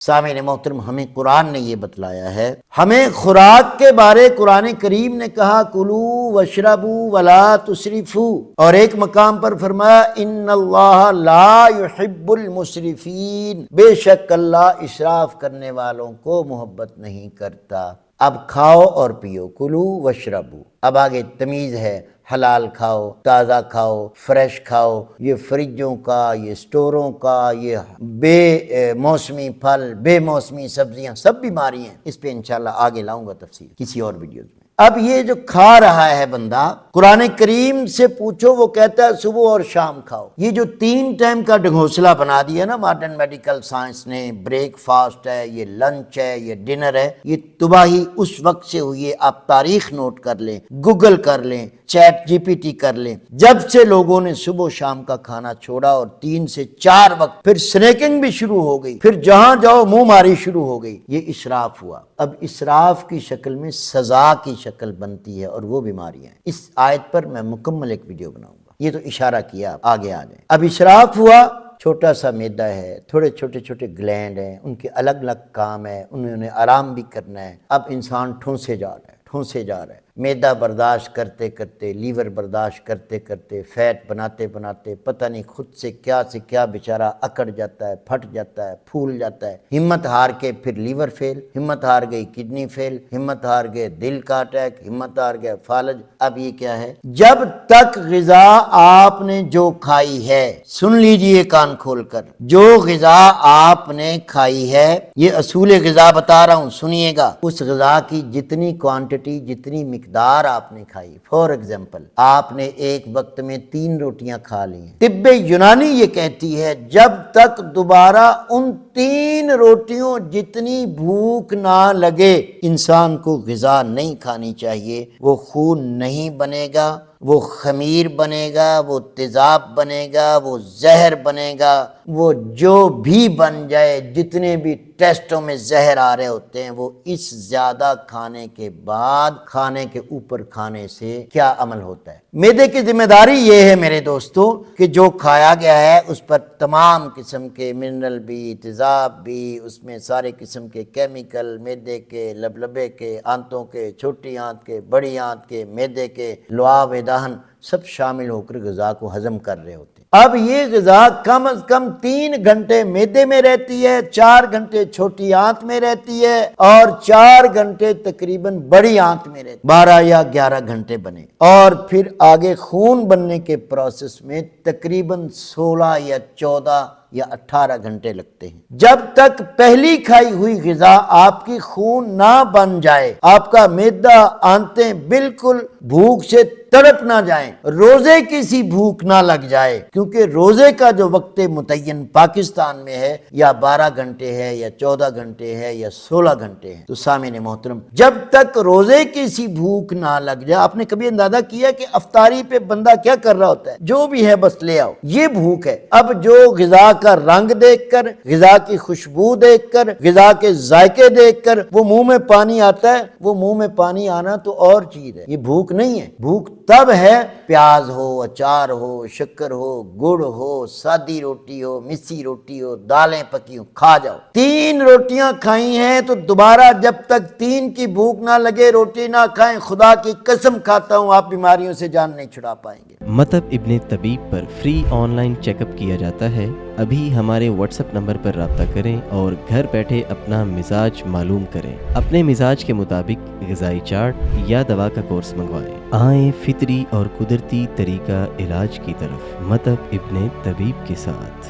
سامعین محترم، ہمیں قرآن نے یہ بتلایا ہے، ہمیں خوراک کے بارے قرآن کریم نے کہا کلو واشربو ولا تسرفو، اور ایک مقام پر فرمایا ان اللہ لا یحب المسرفین، بے شک اللہ اسراف کرنے والوں کو محبت نہیں کرتا۔ اب کھاؤ اور پیو، کلو واشربو، اب آگے تمیز ہے، حلال کھاؤ، تازہ کھاؤ، فریش کھاؤ، یہ فریجوں کا، یہ سٹوروں کا، یہ بے موسمی پھل، بے موسمی سبزیاں سب بیماری ہیں۔ اس پہ انشاءاللہ آگے لاؤں گا تفصیل کسی اور ویڈیوز میں۔ اب یہ جو کھا رہا ہے بندہ، قرآن کریم سے پوچھو، وہ کہتا ہے صبح اور شام کھاؤ۔ یہ جو 3 ٹائم کا ڈھنگوسلا بنا دیا نا ماڈرن میڈیکل سائنس نے، بریک فاسٹ ہے، یہ لنچ ہے، یہ ڈنر ہے، یہ تباہی اس وقت سے ہوئی ہے۔ آپ تاریخ نوٹ کر لیں، گوگل کر لیں، چیٹ جی پی ٹی کر لیں، جب سے لوگوں نے صبح و شام کا کھانا چھوڑا اور 3 سے 4 وقت، پھر سنیکنگ بھی شروع ہو گئی، پھر جہاں جاؤ منہ ماری شروع ہو گئی، یہ اسراف ہوا۔ اب اسراف کی شکل میں سزا کی شکل بنتی ہے، اور وہ بیماریاں ہیں۔ اس آیت پر میں مکمل ایک ویڈیو بناؤں گا، یہ تو اشارہ کیا، آگے آ جائیں۔ اب اسراف ہوا، چھوٹا سا معدہ ہے، تھوڑے چھوٹے چھوٹے گلینڈ ہیں، ان کے الگ الگ کام ہے، انہوں نے آرام بھی کرنا ہے۔ اب انسان ٹھونسے جا رہا ہے، معدہ برداشت کرتے کرتے، لیور برداشت کرتے کرتے، فیٹ بناتے بناتے، پتہ نہیں خود سے کیا بیچارہ اکڑ جاتا ہے، پھٹ جاتا ہے، پھول جاتا ہے، ہمت ہار کے پھر لیور فیل، ہمت ہار گئی کڈنی فیل، ہمت ہار گئے دل کا اٹیک، ہمت ہار گیا فالج۔ اب یہ کیا ہے؟ جب تک غذا آپ نے جو کھائی ہے، سن لیجئے کان کھول کر، جو غذا آپ نے کھائی ہے، یہ اصول غذا بتا رہا ہوں، سنیے گا، اس غذا کی جتنی کوانٹٹی، جتنی مقدار آپ نے کھائی، فور ایگزامپل آپ نے ایک وقت میں 3 روٹیاں کھا لی ہیں، طب یونانی یہ کہتی ہے جب تک دوبارہ ان 3 روٹیوں جتنی بھوک نہ لگے، انسان کو غذا نہیں کھانی چاہیے۔ وہ خون نہیں بنے گا، وہ خمیر بنے گا، وہ تیزاب بنے گا، وہ زہر بنے گا، وہ جو بھی بن جائے، جتنے بھی ٹیسٹوں میں زہر آ رہے ہوتے ہیں، وہ اس زیادہ کھانے کے بعد کھانے کے اوپر کھانے سے کیا عمل ہوتا ہے۔ معدے کی ذمہ داری یہ ہے میرے دوستو کہ جو کھایا گیا ہے اس پر تمام قسم کے منرل بھی، تیزاب بھی، اس میں سارے قسم کے کیمیکل، معدے کے، لبلبے کے، آنتوں کے، چھوٹی آنت کے، بڑی آنت کے، معدے کے، لعاب دہن سب شامل ہو کر غذا کو ہضم کر رہے ہوتے ہیں۔ اب یہ غذا کم از کم 3 گھنٹے معدے میں رہتی ہے، 4 گھنٹے چھوٹی آنت میں رہتی ہے، اور 4 گھنٹے تقریباً بڑی آنت میں رہتی ہے، 12 یا 11 گھنٹے بنے، اور پھر آگے خون بننے کے پروسیس میں تقریباً 16 یا 14 یا 18 گھنٹے لگتے ہیں۔ جب تک پہلی کھائی ہوئی غذا آپ کی خون نہ بن جائے، آپ کا معدہ، آنتیں بالکل بھوک سے تڑپ نہ جائیں، روزے کی سی بھوک نہ لگ جائے، کیونکہ روزے کا جو وقت متعین پاکستان میں ہے، یا 12 گھنٹے ہے، یا 14 گھنٹے ہے، یا 16 گھنٹے ہے۔ تو سامعین محترم، جب تک روزے کی سی بھوک نہ لگ جائے، آپ نے کبھی اندازہ کیا کہ افطاری پہ بندہ کیا کر رہا ہوتا ہے؟ جو بھی ہے بس لے آؤ، یہ بھوک ہے۔ اب جو غذا کا رنگ دیکھ کر، غذا کی خوشبو دیکھ کر، غذا کے ذائقے دیکھ کر وہ منہ میں پانی آتا ہے، وہ منہ میں پانی آنا تو اور چیز ہے، یہ بھوک نہیں ہے۔ بھوک تب ہے پیاز ہو، اچار ہو، شکر ہو، گڑ ہو، سادی روٹی ہو، مسی روٹی ہو، دالیں پکی ہو، کھا جاؤ۔ 3 روٹیاں کھائی ہیں تو دوبارہ جب تک 3 کی بھوک نہ لگے روٹی نہ کھائیں، خدا کی قسم کھاتا ہوں آپ بیماریوں سے جان نہیں چھڑا پائیں گے۔ مطب ابن طبیب پر free online check up کیا جاتا ہے۔ ابھی ہمارے واٹس ایپ نمبر پر رابطہ کریں اور گھر بیٹھے اپنا مزاج معلوم کریں۔ اپنے مزاج کے مطابق غذائی چارٹ یا دوا کا کورس منگوائیں۔ آئیں فطری اور قدرتی طریقہ علاج کی طرف، مطب ابن طبیب کے ساتھ۔